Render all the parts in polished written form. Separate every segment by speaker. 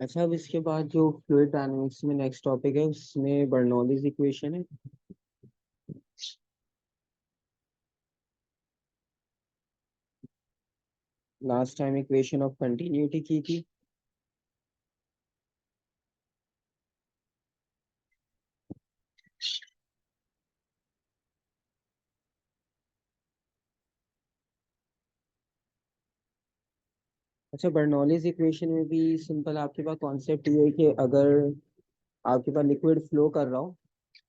Speaker 1: अच्छा, अब इसके बाद जो फ्लूइड डायनेमिक्स में नेक्स्ट टॉपिक है उसमें बर्नौलीज इक्वेशन है। Last time equation of continuity की थी। अच्छा, बर्नौलीज इक्वेशन में भी सिंपल आपके पास कॉन्सेप्ट ये है कि अगर आपके पास लिक्विड फ्लो कर रहा हो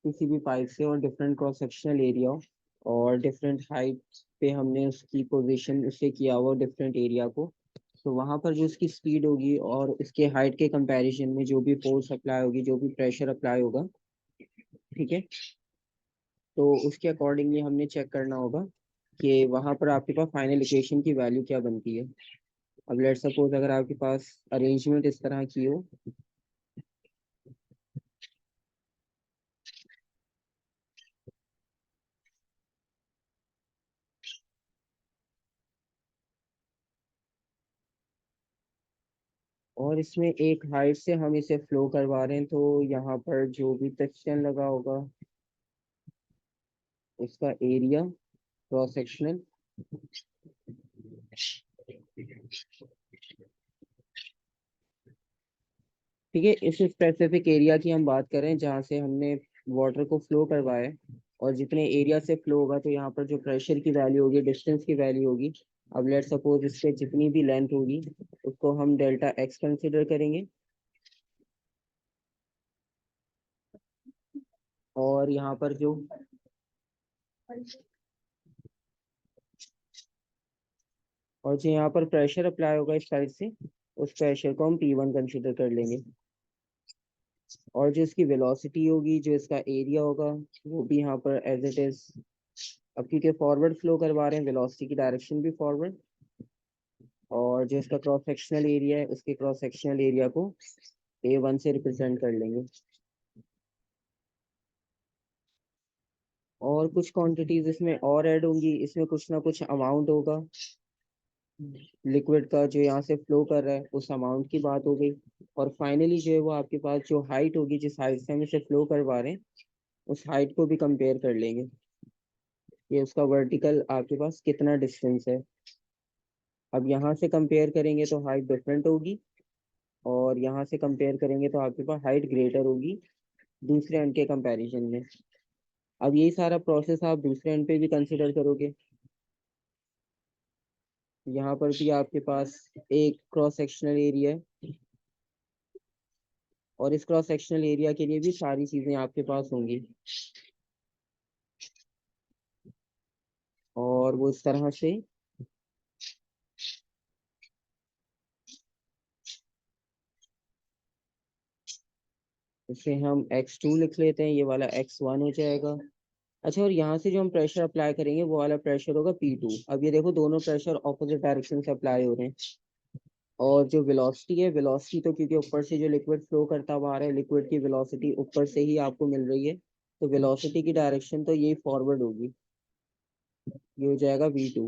Speaker 1: किसी भी पाइप से और डिफरेंट क्रॉस सेक्शनल एरिया हो और डिफरेंट हाइट पे हमने उसकी पोजीशन उससे किया हुआ डिफरेंट एरिया को, तो वहां पर जो उसकी स्पीड होगी और उसके हाइट के कंपैरिजन में जो भी फोर्स अप्लाई होगी, जो भी प्रेशर अप्लाई होगा, ठीक है, तो उसके अकॉर्डिंगली हमने चेक करना होगा कि वहां पर आपके पास फाइनल इक्वेशन की वैल्यू क्या बनती है। अब लेट सपोज अगर आपके पास अरेंजमेंट इस तरह की हो, और इसमें एक हाइट से हम इसे फ्लो करवा रहे हैं, तो यहाँ पर जो भी सेक्शन लगा होगा उसका एरिया क्रॉस सेक्शनल, ठीक है, इस स्पेसिफिक एरिया की हम बात करें जहाँ से हमने वाटर को फ्लो करवाया है, और जितने एरिया से फ्लो होगा तो यहाँ पर जो प्रेशर की वैल्यू होगी, डिस्टेंस की वैल्यू होगी। अब लेट सपोज इससे जितनी भी लेंथ होगी उसको हम डेल्टा एक्स कंसिडर करेंगे, और यहाँ पर जो यहाँ पर प्रेशर अप्लाई होगा इस साइड से, उस प्रेशर को हम P1 कंसिडर कर लेंगे, और जो इसकी वेलोसिटी होगी, जो इसका एरिया होगा, वो भी यहाँ पर एज इट इज। अब क्योंकि फॉरवर्ड फ्लो करवा रहे हैं, वेलोसिटी की डायरेक्शन भी फॉरवर्ड, और जो इसका क्रॉस सेक्शनल एरिया है उसके क्रॉस सेक्शनल एरिया को A1 से रिप्रेजेंट कर लेंगे। और कुछ क्वांटिटीज इसमें और ऐड होंगी, इसमें कुछ ना कुछ अमाउंट होगा लिक्विड का जो यहाँ से फ्लो कर रहा है, उस अमाउंट की बात हो गई। और फाइनली जो है वो आपके पास जो हाइट होगी, जिस हाइट से हम इसे फ्लो करवा रहे हैं, उस हाइट को भी कंपेयर कर लेंगे, ये उसका वर्टिकल आपके पास कितना डिस्टेंस है। अब यहाँ से कंपेयर करेंगे तो हाइट डिफरेंट होगी, और यहाँ से कंपेयर करेंगे तो आपके पास हाइट ग्रेटर होगी दूसरे एंड के कंपैरिजन में। अब यही सारा प्रोसेस आप दूसरे एंड पे भी कंसिडर करोगे। यहाँ पर भी आपके पास एक क्रॉस सेक्शनल एरिया है, और इस क्रॉस सेक्शनल एरिया के लिए भी सारी चीजें आपके पास होंगी, और वो इस तरह से इसे हम x2 लिख लेते हैं, ये वाला x1 हो जाएगा। अच्छा, और यहाँ से जो हम प्रेशर अप्लाई करेंगे वो वाला प्रेशर होगा P2। अब ये देखो दोनों प्रेशर ऑपोजिट डायरेक्शन से अप्लाई हो रहे हैं। और जो वेलोसिटी है, वेलोसिटी तो क्योंकि ऊपर से जो लिक्विड फ्लो करता हुआ आ रहा है, लिक्विड की वेलोसिटी ऊपर से ही आपको मिल रही है, तो वेलोसिटी की डायरेक्शन तो ये फॉरवर्ड होगी, ये हो जाएगा V2।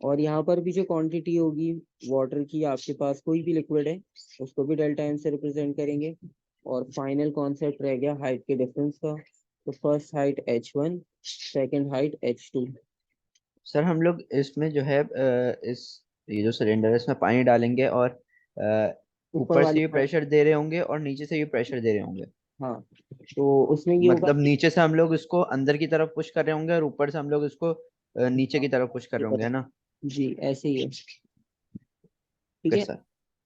Speaker 1: और यहाँ पर भी जो क्वांटिटी होगी वाटर की, आपके पास कोई भी लिक्विड है उसको भी डेल्टा एम से रिप्रेजेंट करेंगे। और फाइनल कॉन्सेप्ट रह गया हाइट के डिफरेंस का, तो first height H1, second height H2।
Speaker 2: Sir हम लोग इसमें जो है इस ये जो सिलेंडर है इसमें पानी डालेंगे और
Speaker 1: ऊपर
Speaker 2: ऊपर से
Speaker 1: वाली
Speaker 2: भी
Speaker 1: पर,
Speaker 2: प्रेशर दे रहे होंगे और नीचे से भी प्रेशर दे रहे होंगे।
Speaker 1: हाँ, तो उसमें ये होगा
Speaker 2: मतलब
Speaker 1: कि
Speaker 2: नीचे से हम लोग इसको अंदर की तरफ पुश कर रहे होंगे और ऊपर से हम लोग इसको नीचे की तरफ पुश कर
Speaker 1: ये
Speaker 2: रहे होंगे, है
Speaker 1: तरह,
Speaker 2: ना?
Speaker 1: जी ऐसे ही है, ठीक
Speaker 2: ओके
Speaker 1: है।
Speaker 2: सर।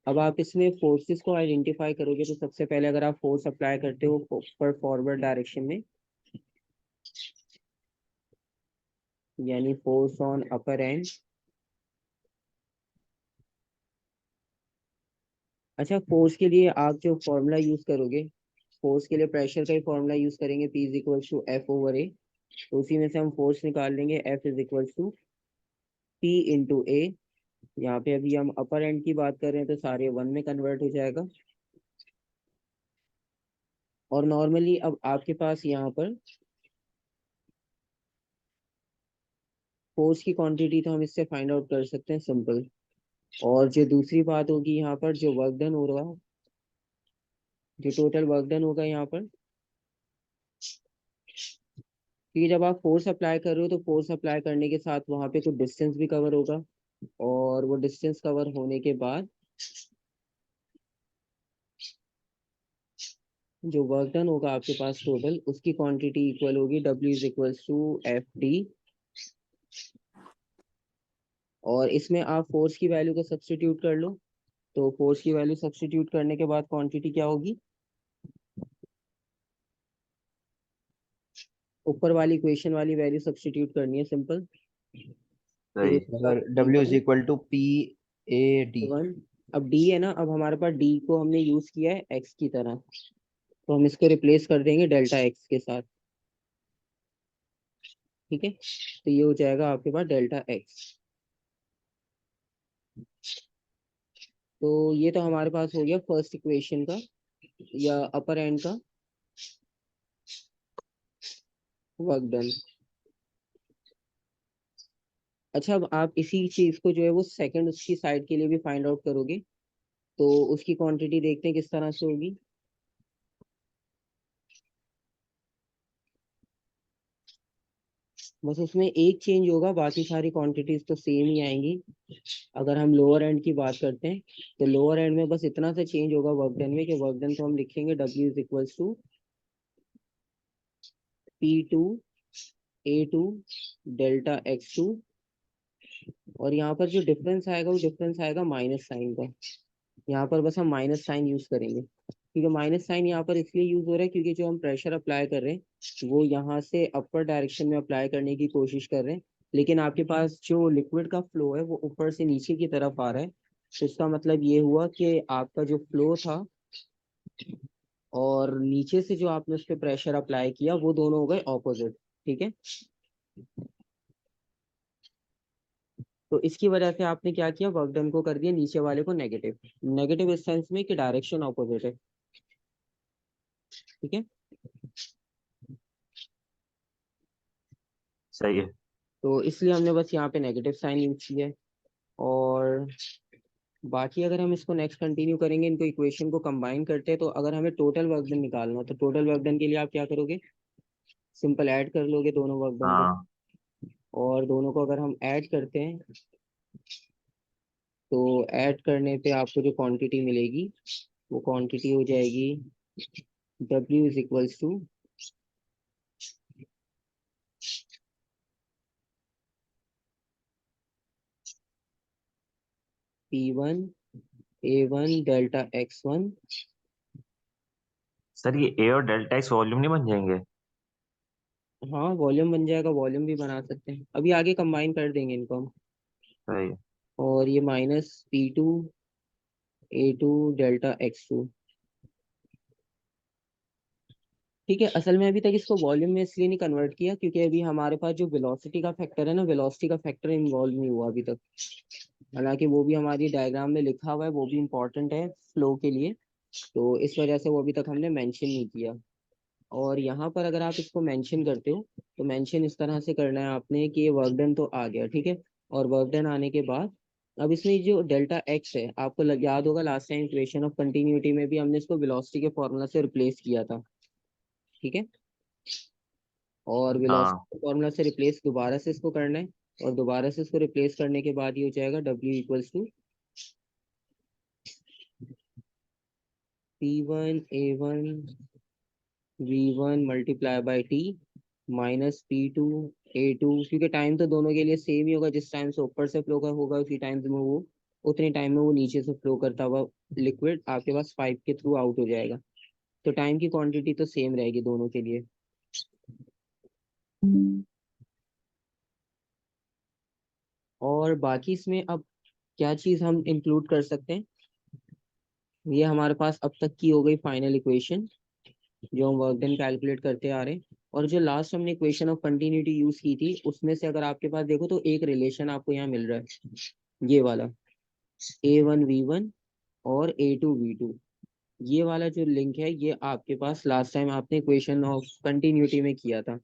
Speaker 1: अब आप इसमें फोर्सेस को आइडेंटिफाई करोगे, तो सबसे पहले अगर आप फोर्स अप्लाई करते हो पर फॉरवर्ड डायरेक्शन में, यानी फोर्स ऑन अपर एंड। अच्छा, फोर्स के लिए आप जो फॉर्मूला यूज करोगे, फोर्स के लिए प्रेशर का ही फॉर्मूला यूज करेंगे, P is equal to F/A। तो उसी में से हम फोर्स निकाल लेंगे, F is equal to P/A। यहाँ पे अभी हम अपर एंड की बात कर रहे हैं तो सारे वन में कन्वर्ट हो जाएगा। और नॉर्मली अब आपके पास यहाँ पर फोर्स की क्वांटिटी तो हम इससे फाइंड आउट कर सकते हैं, सिंपल। और जो दूसरी बात होगी यहाँ पर, जो वर्क डन हो रहा है, जो टोटल वर्क डन होगा यहाँ पर, क्योंकि जब आप फोर्स अप्लाई कर रहे हो तो फोर्स अप्लाई करने के साथ वहां पे कुछ डिस्टेंस भी कवर होगा, और वो डिस्टेंस कवर होने के बाद जो वर्क डन होगा आपके पास टोटल, उसकी क्वांटिटी इक्वल होगी W is equals to FD। और इसमें आप फोर्स की वैल्यू को सब्स्टिट्यूट कर लो, तो फोर्स की वैल्यू सब्स्टिट्यूट करने के बाद क्वांटिटी क्या होगी, ऊपर वाली इक्वेशन वाली वैल्यू सब्स्टिट्यूट करनी है, सिंपल। तो ये
Speaker 2: सही
Speaker 1: होगा
Speaker 2: sir, W is equal to PAD।
Speaker 1: P1। अब D है ना, अब हमारे पास D को हमने यूज किया है x की तरह, तो हम इसको रिप्लेस कर देंगे डेल्टा x के साथ। ठीक है, तो ये हो जाएगा आपके पास डेल्टा x। तो ये तो हमारे पास हो गया फर्स्ट इक्वेशन का या अपर एंड का वर्क डन। अच्छा, अब आप इसी चीज को जो है वो सेकंड उसकी साइड के लिए भी फाइंड आउट करोगे, तो उसकी क्वांटिटी देखते हैं किस तरह से होगी। बस उसमें एक चेंज होगा, बाकी सारी क्वांटिटीज तो सेम ही आएंगी। अगर हम लोअर एंड की बात करते हैं, तो लोअर एंड में बस इतना सा चेंज होगा वर्क डन में, कि वर्क डन को हम लिखेंगे W is equals to P2 A2 delta x2। और यहाँ पर जो डिफरेंस आएगा वो डिफरेंस आएगा माइनस साइन का। यहाँ पर बस हम माइनस साइन यूज करेंगे, क्योंकि माइनस साइन यहाँ पर इसलिए यूज हो रहा है क्योंकि जो हम प्रेशर अप्लाई कर रहे हैं वो यहाँ से अपर डायरेक्शन में अप्लाई करने की कोशिश कर रहे हैं, लेकिन आपके पास जो लिक्विड का फ्लो है वो ऊपर से नीचे की तरफ आ रहा है। तो इसका मतलब ये हुआ कि आपका जो फ्लो था और नीचे से जो आपने उस पर प्रेशर अप्लाई किया, वो दोनों हो गए ऑपोजिट। ठीक है, तो इसकी वजह से आपने क्या किया, वर्क डन को कर दिया नीचे वाले को नेगेटिव। नेगेटिव इस सेंस में कि डायरेक्शन ऑपोजिट है। ठीक है,
Speaker 3: सही है।
Speaker 1: तो इसलिए हमने बस यहाँ पे नेगेटिव साइन यूज किया है। और बाकी अगर हम इसको नेक्स्ट कंटिन्यू करेंगे, इनको इक्वेशन को कंबाइन करते हैं, तो अगर हमें टोटल वर्क डन निकालना हो तो टोटल वर्क डन के लिए आप क्या करोगे, सिंपल ऐड कर लोगे दोनों वर्क डन को।
Speaker 3: हाँ
Speaker 1: और दोनों को अगर हम ऐड करते हैं, तो ऐड करने पे आपको जो क्वांटिटी मिलेगी वो क्वांटिटी हो जाएगी W is equals to P1 A1 delta x1।
Speaker 3: Sir, ये ए और डेल्टा एक्स वॉल्यूम नहीं बन जाएंगे?
Speaker 1: हाँ, वॉल्यूम बन जाएगा, वॉल्यूम भी बना सकते हैं, अभी आगे कंबाइन कर देंगे इनको हम।
Speaker 3: सही है।
Speaker 1: और ये minus P2 A2 delta x2। ठीक है, असल में अभी तक इसको वॉल्यूम में इसलिए नहीं कन्वर्ट किया क्योंकि अभी हमारे पास जो वेलोसिटी का फैक्टर है ना, वेलोसिटी का फैक्टर इन्वॉल्व नहीं हुआ अभी तक। हालांकि वो भी हमारी डायग्राम में लिखा हुआ है, वो भी इम्पोर्टेंट है फ्लो के लिए, तो इस वजह से वो अभी तक हमने मेंशन नहीं किया। और यहाँ पर अगर आप इसको मेंशन करते हो, तो मेंशन इस तरह से करना है आपने कि ये वर्क डन तो आ गया, ठीक है। और वर्क डन आने के बाद अब इसमें जो डेल्टा एक्स है, आपको याद होगा last time equation of continuity में भी हमने इसको वेलोसिटी के फॉर्मूला से रिप्लेस किया था। ठीक है, और
Speaker 3: हाँ
Speaker 1: वेलोसिटी फॉर्मूला से रिप्लेस दोबारा से इसको करना है। और दोबारा से इसको रिप्लेस करने के बाद ये हो जाएगा W equals to P1 A1 V1 multiply by T minus P2 A2, क्योंकि टाइम तो दोनों के लिए सेम ही होगा, जिस टाइम से ऊपर से फ्लो का होगा उसी टाइम में वो उतने टाइम में वो नीचे से फ्लो करता हुआ लिक्विड आपके पास पाइप के थ्रू आउट हो जाएगा। तो टाइम की क्वांटिटी तो सेम रहेगी दोनों के लिए। और बाकी इसमें अब क्या चीज हम इंक्लूड कर सकते हैं, ये हमारे पास अब तक की हो गई फाइनल इक्वेशन जो हम वर्क डन कैलकुलेट करते आ रहे हैं। और जो लास्ट हमने इक्वेशन ऑफ कंटिन्यूटी यूज की थी, उसमें से अगर आपके पास देखो तो एक रिलेशन आपको यहाँ मिल रहा है, ये वाला A1 V1 और A2 V2। ये वाला जो लिंक है ये आपके पास लास्ट टाइम आपने इक्वेशन ऑफ कंटिन्यूटी में किया था।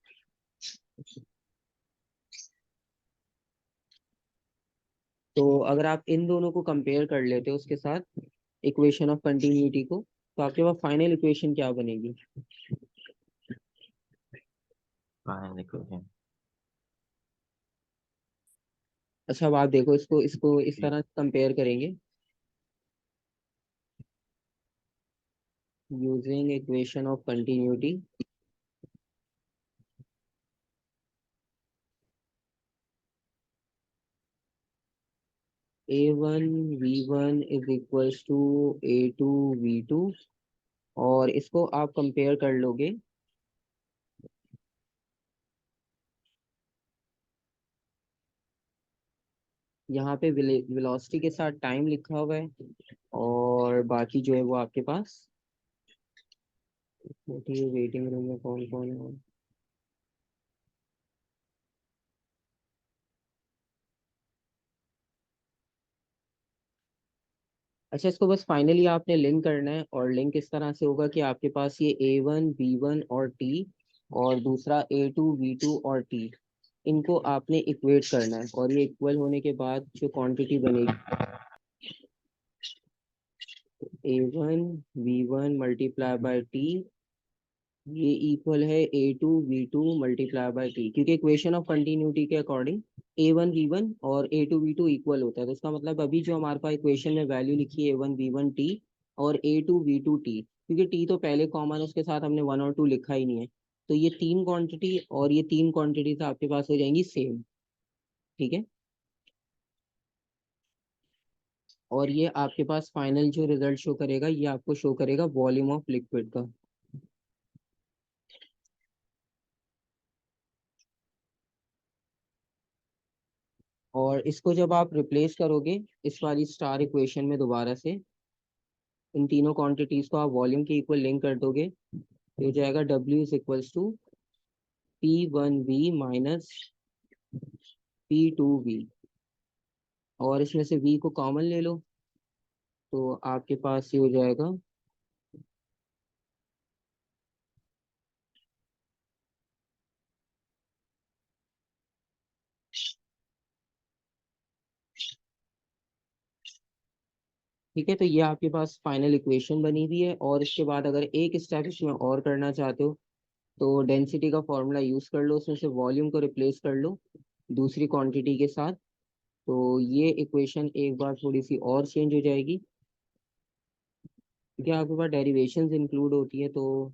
Speaker 1: तो अगर आप इन दोनों को कंपेयर कर लेते हो उसके साथ इक्वेशन ऑफ कंटिन्यूटी को, तो आपके पास फाइनल इक्वेशन क्या बनेगी?
Speaker 3: Final equation.
Speaker 1: अच्छा अब आप देखो, इसको इसको इस तरह कंपेयर करेंगे using equation of continuity. A1 V1 is equals to A2 V2, और इसको आप कंपेयर कर लोगे यहाँ पे वेलोसिटी के साथ टाइम लिखा हुआ है, और बाकी जो है वो आपके पास वेटिंग रूम में कौन कौन है। अच्छा इसको बस फाइनली आपने लिंक करना है, और लिंक इस तरह से होगा कि आपके पास ये A1 B1 और T, और दूसरा A2 V2 और T, इनको आपने इक्वेट करना है, और ये इक्वल होने के बाद जो क्वांटिटी बनेगी A1 V1 multiply by T, ये इक्वल है A2 V2 multiply by T, क्योंकि इक्वेशन ऑफ कंटिन्यूटी के अकॉर्डिंग A1 V1 और A2 V2 इक्वल होता है। तो इसका मतलब अभी जो हमारे पास इक्वेशन में वैल्यू लिखी है A1 V1 T और A2 V2 T, क्योंकि T तो पहले कॉमन है, उसके साथ हमने 1 और 2 लिखा ही नहीं है, तो ये तीन क्वांटिटी और ये तीन क्वांटिटी तो आपके पास हो जाएंगी सेम। ठीक है, और ये आपके पास फाइनल जो रिजल्ट शो करेगा, ये आपको शो करेगा वॉल्यूम ऑफ लिक्विड का। और इसको जब आप रिप्लेस करोगे इस वाली स्टार इक्वेशन में दोबारा से, इन तीनों क्वांटिटीज को आप वॉल्यूम के इक्वल लिंक कर दोगे, तो हो जाएगा W is equals to P1V minus P2V, और इसमें से V को कॉमन ले लो, तो आपके पास ये हो जाएगा ठीक है। तो ये आपके पास फाइनल इक्वेशन बनी हुई है, और इसके बाद अगर एक स्टेप इसमें और करना चाहते हो तो डेंसिटी का फॉर्मूला यूज कर लो, उसमें से वॉल्यूम को रिप्लेस कर लो दूसरी क्वांटिटी के साथ, तो ये इक्वेशन एक बार थोड़ी सी और चेंज हो जाएगी, क्योंकि आपके पास डेरिवेशंस इंक्लूड होती है। तो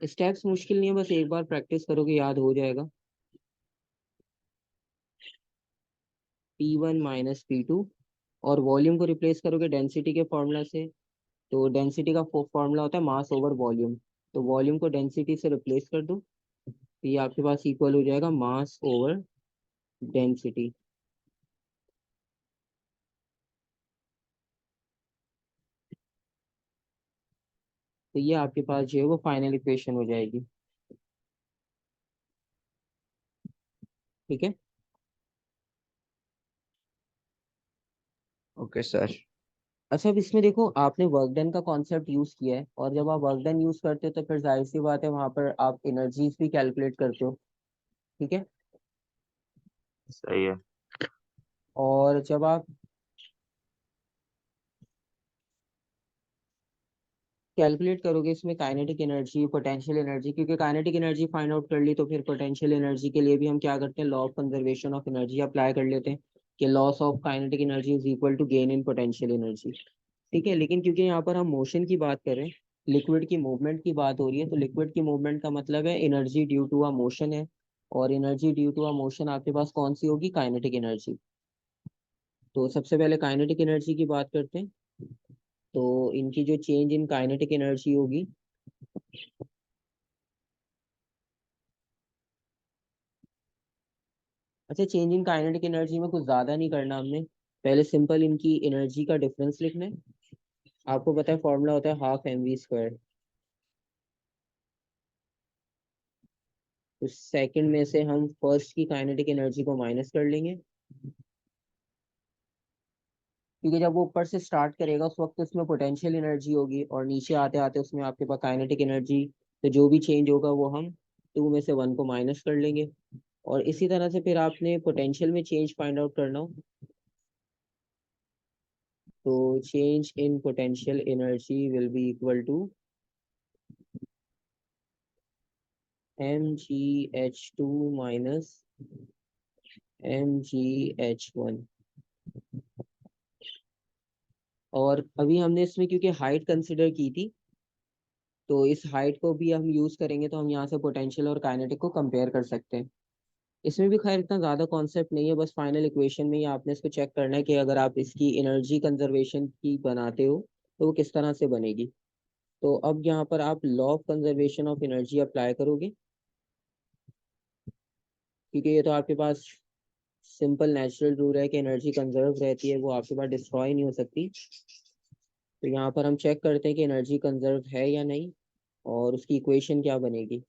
Speaker 1: स्टेप्स मुश्किल नहीं है, बस एक बार प्रैक्टिस करोगे याद हो जाएगा। P1 माइनस P2, और वॉल्यूम को रिप्लेस करोगे डेंसिटी के फॉर्मूला से, तो डेंसिटी का फॉर्मूला होता है मास ओवर वॉल्यूम, तो वॉल्यूम को डेंसिटी से रिप्लेस कर दो, तो ये आपके पास इक्वल हो जाएगा मास ओवर डेंसिटी। तो ये आपके पास जो है वो फाइनल इक्वेशन हो जाएगी। ठीक है,
Speaker 2: ओके सर।
Speaker 1: अच्छा अब इसमें देखो, आपने वर्क डन का कॉन्सेप्ट यूज किया है, और जब आप वर्क डन यूज करते हो तो फिर जाहिर सी बात है वहां पर आप एनर्जीज भी कैलकुलेट करते हो। ठीक है,
Speaker 3: सही है।
Speaker 1: और जब आप कैलकुलेट करोगे इसमें काइनेटिक एनर्जी पोटेंशियल एनर्जी, क्योंकि काइनेटिक एनर्जी फाइंड आउट कर ली, तो फिर पोटेंशियल एनर्जी के लिए भी हम क्या करते हैं, law of conservation of energy apply कर लेते हैं, कि loss of kinetic energy is equal to gain in potential energy. ठीक है, लेकिन क्योंकि यहाँ पर हम मोशन की बात करें, लिक्विड की मूवमेंट की बात हो रही है, तो लिक्विड की मूवमेंट का मतलब है energy due to a motion है, और energy due to a motion आपके पास कौन सी होगी, काइनेटिक एनर्जी। तो सबसे पहले काइनेटिक एनर्जी की बात करते हैं, तो इनकी जो चेंज इन काइनेटिक एनर्जी होगी, अच्छा चेंज इन काइनेटिक एनर्जी में कुछ ज्यादा नहीं करना हमने, पहले सिंपल इनकी एनर्जी का डिफरेंस लिखना है। आपको पता है फॉर्मूला होता है हाफ mv², तो सेकंड में से हम फर्स्ट की काइनेटिक एनर्जी को माइनस कर लेंगे, क्योंकि जब वो ऊपर से स्टार्ट करेगा उस वक्त उसमें पोटेंशियल एनर्जी होगी, और नीचे आते आते उसमें आपके पास काइनेटिक एनर्जी, तो जो भी चेंज होगा वो हम 2 में से 1 को माइनस कर लेंगे। और इसी तरह से फिर आपने पोटेंशियल में चेंज फाइंड आउट करना हो, तो change in potential energy will be equal to mgh2 minus mgh1। और अभी हमने इसमें क्योंकि हाइट कंसिडर की थी, तो इस हाइट को भी हम यूज करेंगे, तो हम यहाँ से पोटेंशियल और काइनेटिक को कंपेयर कर सकते हैं। इसमें भी खैर इतना ज्यादा कॉन्सेप्ट नहीं है, बस फाइनल इक्वेशन में ही आपने इसको चेक करना है कि अगर आप इसकी एनर्जी कंजर्वेशन की बनाते हो तो वो किस तरह से बनेगी। तो अब यहाँ पर आप law of conservation of energy apply करोगे, क्योंकि ये तो आपके पास सिंपल नेचुरल रूल है कि एनर्जी कंजर्व रहती है, वो आपके पास डिस्ट्रॉय नहीं हो सकती। तो यहाँ पर हम चेक करते हैं कि एनर्जी कंजर्व है या नहीं, और उसकी इक्वेशन क्या बनेगी।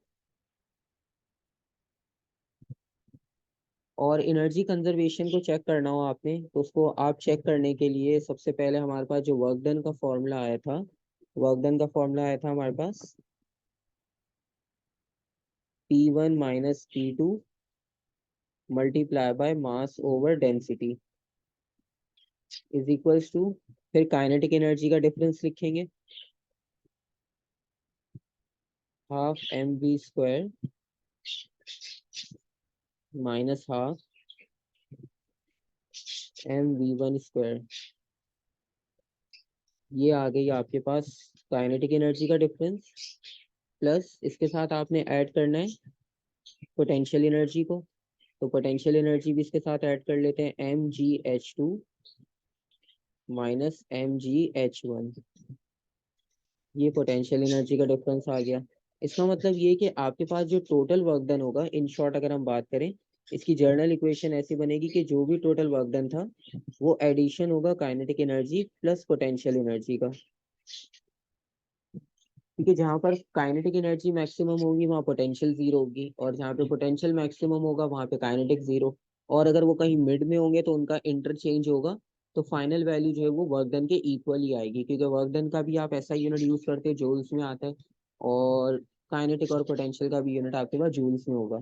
Speaker 1: और एनर्जी कंजर्वेशन को चेक करना हो आपने, तो उसको आप चेक करने के लिए सबसे पहले हमारे पास जो वर्क डन का फॉर्मूला आया था, वर्क डन का फॉर्मूला आया था हमारे पास P1 minus P2 multiply by mass over density is equals to, फिर काइनेटिक एनर्जी का डिफरेंस लिखेंगे, half mv² minus half mv1²। ये आ गई आपके पास काइनेटिक एनर्जी का डिफरेंस, प्लस इसके साथ आपने ऐड करना है पोटेंशियल एनर्जी को। तो पोटेंशियल एनर्जी भी इसके साथ ऐड कर लेते हैं, mgh2 माइनस mgh1। ये पोटेंशियल एनर्जी का डिफरेंस आ गया। इसका मतलब ये कि आपके पास जो टोटल वर्क डन होगा, इन शॉर्ट अगर हम बात करें, इसकी जर्नल इक्वेशन ऐसी बनेगी कि जो भी टोटल वर्क डन था वो एडिशन होगा kinetic energy plus potential energy का। क्योंकि जहाँ पर काइनेटिक एनर्जी मैक्सिमम होगी वहाँ पोटेंशियल जीरो होगी, और जहाँ पे पोटेंशियल मैक्सिमम होगा वहाँ पे काइनेटिक जीरो। और अगर वो कहीं मिड में होंगे तो उनका इंटरचेंज होगा, तो फाइनल वैल्यू जो है वो वर्क डन के इक्वल ही आएगी, क्योंकि वर्क डन का भी आप ऐसा यूनिट यूज करते हो जूल्स में आता है, और काइनेटिक और पोटेंशियल का भी यूनिट आपके पास जूल्स में होगा।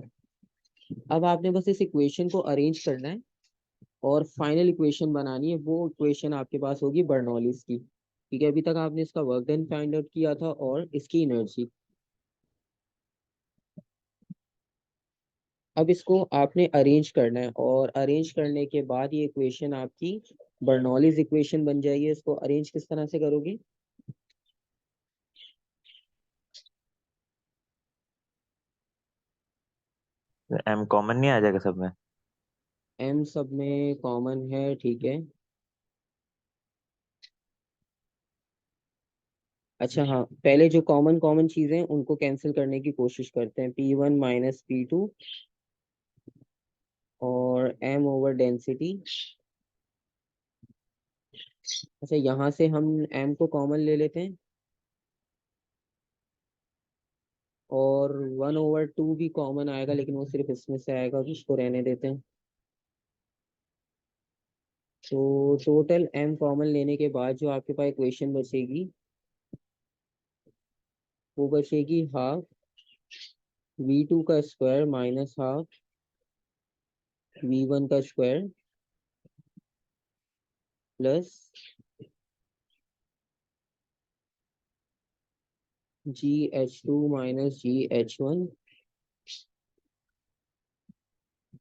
Speaker 1: अब आपने बस इस इक्वेशन को अरेंज करना है और फाइनल इक्वेशन बनानी है। वो इक्वेशन आपके पास होगी बर्नौलीज की। ठीक है, अभी तक आपने इसका वर्क डन फाइंड आउट किया था और इसकी एनर्जी। अब इसको आपने अरेंज करना है, और अरेंज करने के बाद ये इक्वेशन आपकी बर्नौलीज इक्वेशन बन जाएगी। इसको अरेंज किस तरह से करोगे?
Speaker 3: एम कॉमन नहीं आ जाएगा सब में?
Speaker 1: एम सब में कॉमन है, ठीक है। अच्छा हाँ, पहले जो कॉमन कॉमन चीजें हैं उनको कैंसिल करने की कोशिश करते हैं। P1 माइनस P2 और m ओवर डेंसिटी। अच्छा, यहाँ से हम m को कॉमन ले लेते हैं, और 1/2 भी कॉमन आएगा, लेकिन वो सिर्फ इसमें से आएगा, तो उसको रहने देते हैं। तो टोटल m कॉमन लेने के बाद जो आपके पास इक्वेशन बचेगी वो बचेगी हाफ v2 का स्क्वायर माइनस हाफ v1 का square plus gh2 minus gh1।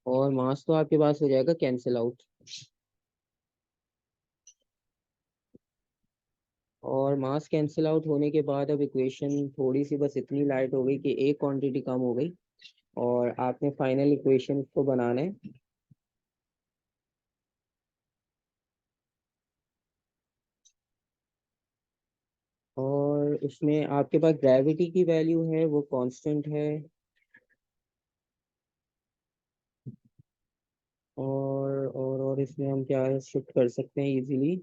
Speaker 1: और मास तो आपके पास हो जाएगा कैंसिल आउट। और मास कैंसिल आउट होने के बाद अब इक्वेशन थोड़ी सी बस इतनी लाइट हो गई कि एक क्वांटिटी कम हो गई, और आपने फाइनल इक्वेशन को बनाना है। और इसमें आपके पास ग्रेविटी की वैल्यू है, वो कांस्टेंट है। और इसमें हम क्या शिफ्ट कर सकते हैं इजीली?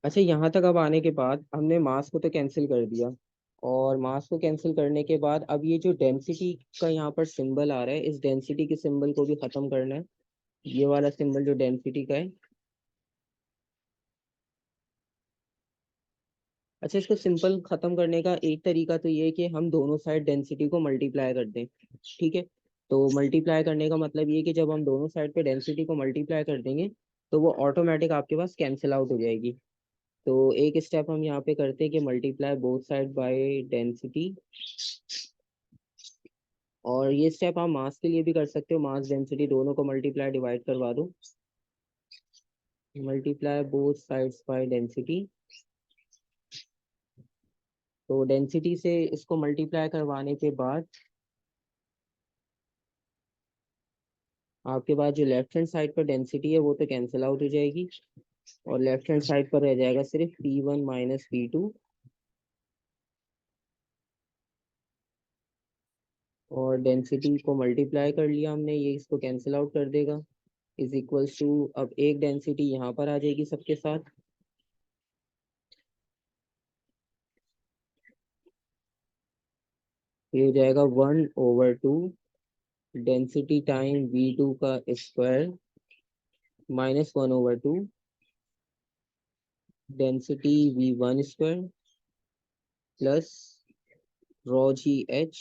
Speaker 1: अच्छा, यहाँ तक अब आने के बाद हमने मास को तो कैंसिल कर दिया, और मास को कैंसिल करने के बाद अब ये जो डेंसिटी का यहाँ पर सिंबल आ रहा है, इस डेंसिटी के सिंबल को भी खत्म करना है। ये वाला सिंबल जो डेंसिटी का है। अच्छा, इसको सिंपल खत्म करने का एक तरीका तो ये है कि हम दोनों साइड डेंसिटी को मल्टीप्लाई कर दें। ठीक है, तो मल्टीप्लाई करने का मतलब ये है कि जब हम दोनों साइड पे डेंसिटी को मल्टीप्लाई कर देंगे तो वो ऑटोमेटिक आपके पास कैंसिल आउट हो जाएगी। तो एक स्टेप हम यहाँ पे करते हैं कि multiply both side by density. और ये स्टेप आप मास के लिए भी कर सकते हो, मास डेंसिटी दोनों को मल्टीप्लाई डिवाइड करवा दो। Multiply both sides by density. तो डेंसिटी से इसको मल्टीप्लाई करवाने के बाद आपके पास जो लेफ्ट हैंड साइड पर डेंसिटी है वो तो कैंसिल आउट हो जाएगी, और लेफ्ट हैंड साइड पर रह जाएगा सिर्फ P1 माइनस P2। और डेंसिटी को मल्टीप्लाई कर लिया हमने, ये इसको कैंसिल आउट कर देगा। इज इक्वल्स टू, अब एक डेंसिटी यहाँ पर आ जाएगी सबके साथ। ये हो जाएगा 1/2 डेंसिटी टाइम V2 का square minus 1/2 density V1 square plus rho g h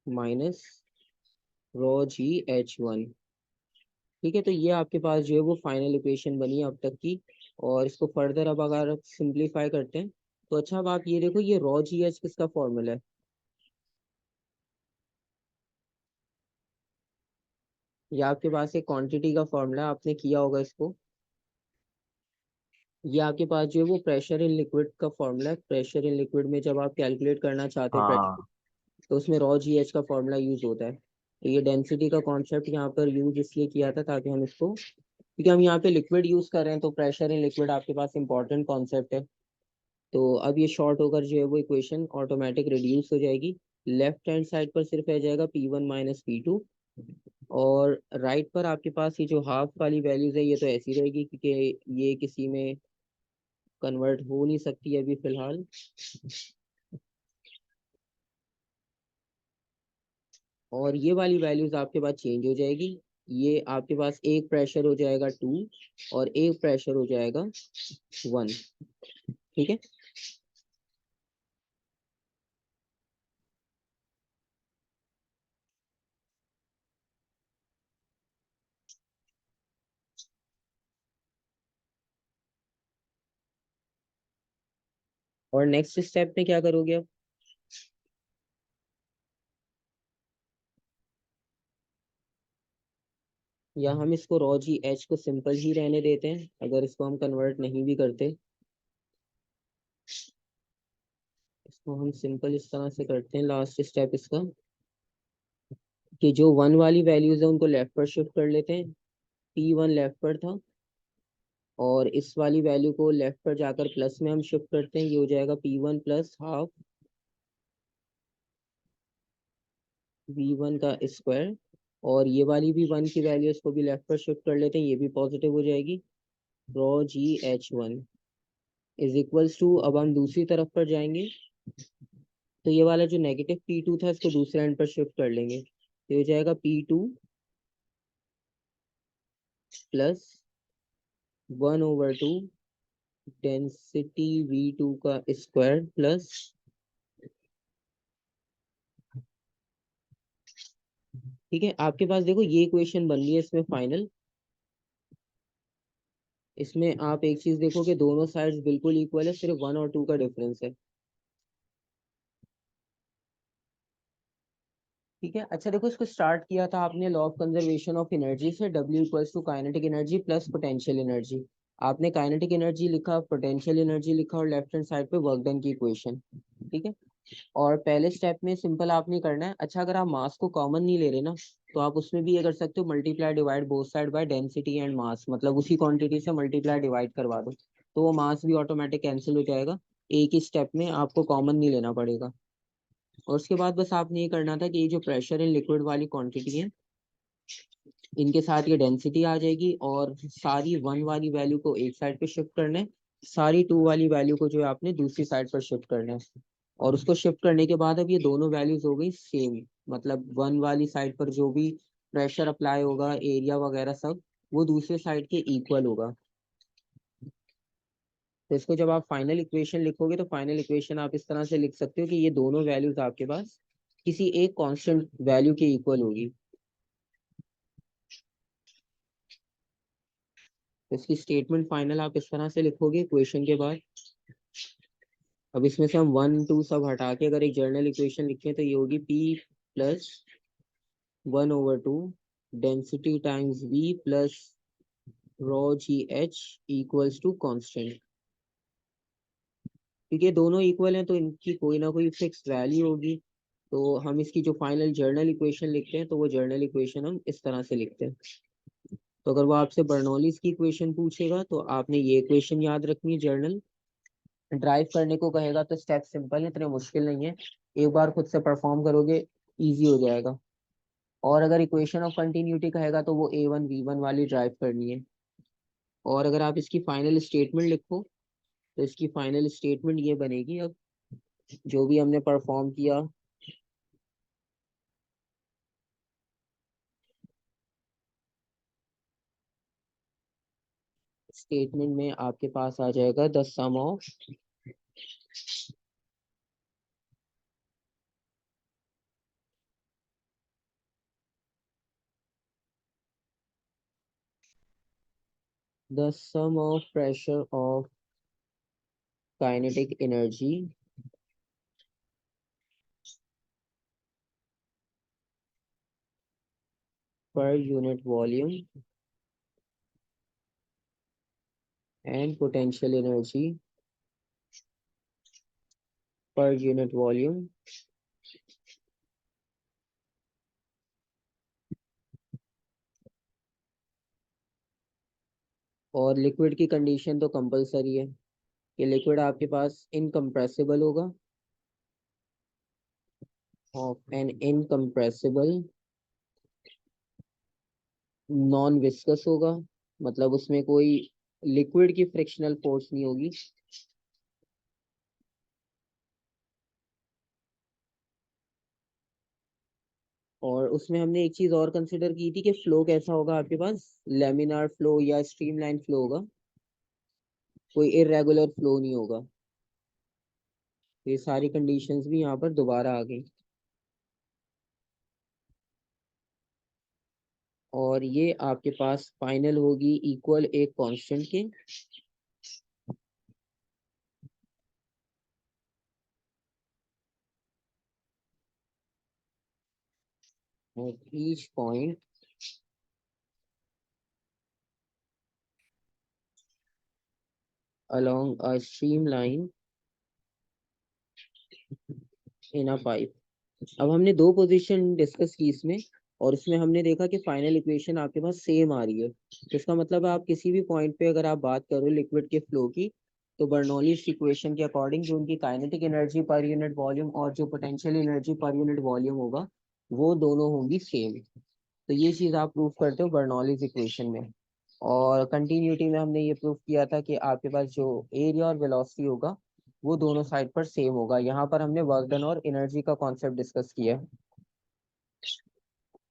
Speaker 1: minus rho g H1। ठीक है, तो ये आपके पास जो है वो फाइनल इक्वेशन बनी है अब तक की। और इसको फर्दर अब अगर आप सिंप्लीफाई करते हैं तो अच्छा, अब आप ये देखो, ये रॉ जी एच किसका फॉर्मूला है? ये आपके पास एक क्वांटिटी का फॉर्मूला है, आपने किया होगा इसको। ये आपके पास जो है वो प्रेशर इन लिक्विड का फॉर्मूला है। प्रेशर इन लिक्विड में जब आप कैलकुलेट करना चाहते हैं प्रेशर,
Speaker 3: हाँ।
Speaker 1: तो उसमें रॉ जी एच का फॉर्मूला यूज होता है। तो ये डेंसिटी का कॉन्सेप्ट यहाँ पर यूज इसलिए किया था ताकि हम इसको, क्योंकि हम यहाँ पे लिक्विड यूज कर रहे हैं तो प्रेशर इन लिक्विड आपके पास इंपॉर्टेंट कॉन्सेप्ट है। तो अब ये शॉर्ट होकर जो है वो इक्वेशन ऑटोमेटिक रिड्यूस हो जाएगी। लेफ्ट हैंड साइड पर सिर्फ रह जाएगा P1 माइनस P2। और राइट पर आपके पास ये जो हाफ वाली वैल्यूज है ये तो ऐसी रहेगी, क्योंकि ये किसी में कन्वर्ट हो नहीं सकती अभी फिलहाल। और ये वाली वैल्यूज आपके पास चेंज हो जाएगी। ये आपके पास एक प्रेशर हो जाएगा 2 और एक प्रेशर हो जाएगा 1। ठीक है, और नेक्स्ट स्टेप में क्या करोगे अब? या हम इसको रॉ जी एच को सिंपल ही रहने देते हैं अगर इसको हम कन्वर्ट नहीं भी करते। इसको हम सिंपल इस तरह से करते हैं, लास्ट स्टेप इसका कि जो 1 वाली वैल्यूज है उनको लेफ्ट पर शिफ्ट कर लेते हैं। P1 लेफ्ट पर था, और इस वाली वैल्यू को लेफ्ट पर जाकर प्लस में हम शिफ्ट करते हैं। ये हो जाएगा P1 प्लस हाफ V1 का स्क्वायर। और ये वाली भी 1 की वैल्यू, इसको भी लेफ्ट पर शिफ्ट कर लेते हैं, ये भी पॉजिटिव हो जाएगी। Rho g H1 is equals to, अब हम दूसरी तरफ पर जाएंगे तो ये वाला जो नेगेटिव P2 था इसको दूसरे एंड पर शिफ्ट कर लेंगे। तो ये हो जाएगा P2 प्लस 1/2 डेंसिटी V2 का स्क्वायर प्लस, ठीक है, आपके पास देखो ये इक्वेशन बन रही है इसमें फाइनल। इसमें आप एक चीज देखो कि दोनों साइड्स बिल्कुल इक्वल है, सिर्फ 1 और 2 का डिफरेंस है। ठीक है, अच्छा देखो, इसको स्टार्ट किया था आपने law of conservation of energy से, W equals to kinetic energy plus potential energy. आपने काइनेटिक एनर्जी लिखा, पोटेंशियल एनर्जी लिखा, और लेफ्ट हैंड साइड पे वर्क डन की इक्वेशन। ठीक है, और पहले स्टेप में सिंपल आपने करना है। अच्छा, अगर आप मास को कॉमन नहीं ले रहे ना, तो आप उसमें भी ये कर सकते हो, multiply divide both side by density and mass, मतलब उसी क्वांटिटी से मल्टीप्लाई डिवाइड करवा दो तो वो मास भी ऑटोमेटिक कैंसिल हो जाएगा। एक ही स्टेप में आपको कॉमन नहीं लेना पड़ेगा। और उसके बाद बस आपने ये करना था कि ये जो प्रेशर इन लिक्विड वाली क्वांटिटी है इनके साथ ये डेंसिटी आ जाएगी, और सारी 1 वाली वैल्यू को एक साइड पे शिफ्ट करना है, सारी 2 वाली वैल्यू को जो है आपने दूसरी साइड पर शिफ्ट करना है। और उसको शिफ्ट करने के बाद अब ये दोनों वैल्यूज हो गई सेम। मतलब 1 वाली साइड पर जो भी प्रेशर अप्लाई होगा, एरिया वगैरह सब, वो दूसरे साइड के इक्वल होगा। तो इसको जब आप फाइनल इक्वेशन लिखोगे तो फाइनल इक्वेशन आप इस तरह से लिख सकते हो कि ये दोनों वैल्यूज आपके पास किसी एक कांस्टेंट वैल्यू के इक्वल होगी। तो इसकी स्टेटमेंट फाइनल आप इस तरह से लिखोगे इक्वेशन के बाद। अब इसमें से हम 1 2 सब हटा के अगर एक जर्नल इक्वेशन लिखें तो ये होगी P plus 1/2 density times V plus rho g h equals to constant. क्योंकि ये दोनों इक्वल हैं तो इनकी कोई ना कोई फिक्स वैल्यू होगी। तो हम इसकी जो फाइनल जर्नल इक्वेशन लिखते हैं तो वो जर्नल इक्वेशन हम इस तरह से लिखते हैं। तो अगर वो आपसे बर्नौलीज की इक्वेशन पूछेगा तो आपने ये इक्वेशन याद रखनी है जर्नल। ड्राइव करने को कहेगा तो स्टेप सिंपल है, इतने मुश्किल नहीं है, एक बार खुद से परफॉर्म करोगे इजी हो जाएगा। और अगर इक्वेशन ऑफ कंटिन्यूटी कहेगा तो वो A1 V1 वाली ड्राइव करनी है। और अगर आप इसकी फाइनल स्टेटमेंट लिखो तो इसकी फाइनल स्टेटमेंट ये बनेगी। अब जो भी हमने परफॉर्म किया, स्टेटमेंट में आपके पास आ जाएगा the sum of the sum of pressure of kinetic energy per unit volume and potential energy per unit volume और लिक्विड की कंडीशन तो कंपलसरी है कि लिक्विड आपके पास इनकम्प्रेसिबल होगा, of an incompressible non viscous होगा, मतलब उसमें कोई लिक्विड की फ्रिक्शनल फोर्स नहीं होगी। और उसमें हमने एक चीज और कंसिडर की थी कि फ्लो कैसा होगा आपके पास, लेमिनार फ्लो या स्ट्रीमलाइन फ्लो होगा, कोई इरेगुलर फ्लो नहीं होगा। ये सारी कंडीशंस भी यहाँ पर दोबारा आ गई। और ये आपके पास फाइनल होगी इक्वल एक कांस्टेंट के, और each point along a streamline in a pipe। अब हमने दो पोजीशन डिस्कस की इसमें, और इसमें हमने देखा कि फाइनल इक्वेशन आपके पास सेम आ रही है। तो इसका मतलब है आप किसी भी पॉइंट पे अगर आप बात करो लिक्विड के फ्लो की, तो बर्नौलीज इक्वेशन के अकॉर्डिंग जो उनकी kinetic energy per unit volume और जो potential energy per unit volume होगा वो दोनों होंगी सेम। तो ये चीज आप प्रूव करते हो बर्नौलीज इक्वेशन में। और कंटिन्यूटी में हमने ये प्रूव किया था कि आपके पास जो एरिया और वेलोसिटी होगा वो दोनों साइड पर सेम होगा। यहाँ पर हमने वर्क डन और एनर्जी का कॉन्सेप्ट डिस्कस किया है।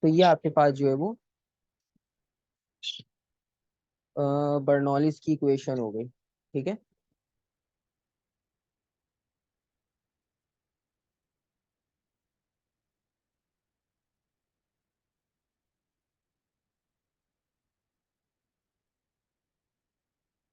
Speaker 1: तो ये आपके पास जो है वो बर्नौलीज की इक्वेशन हो गई। ठीक है।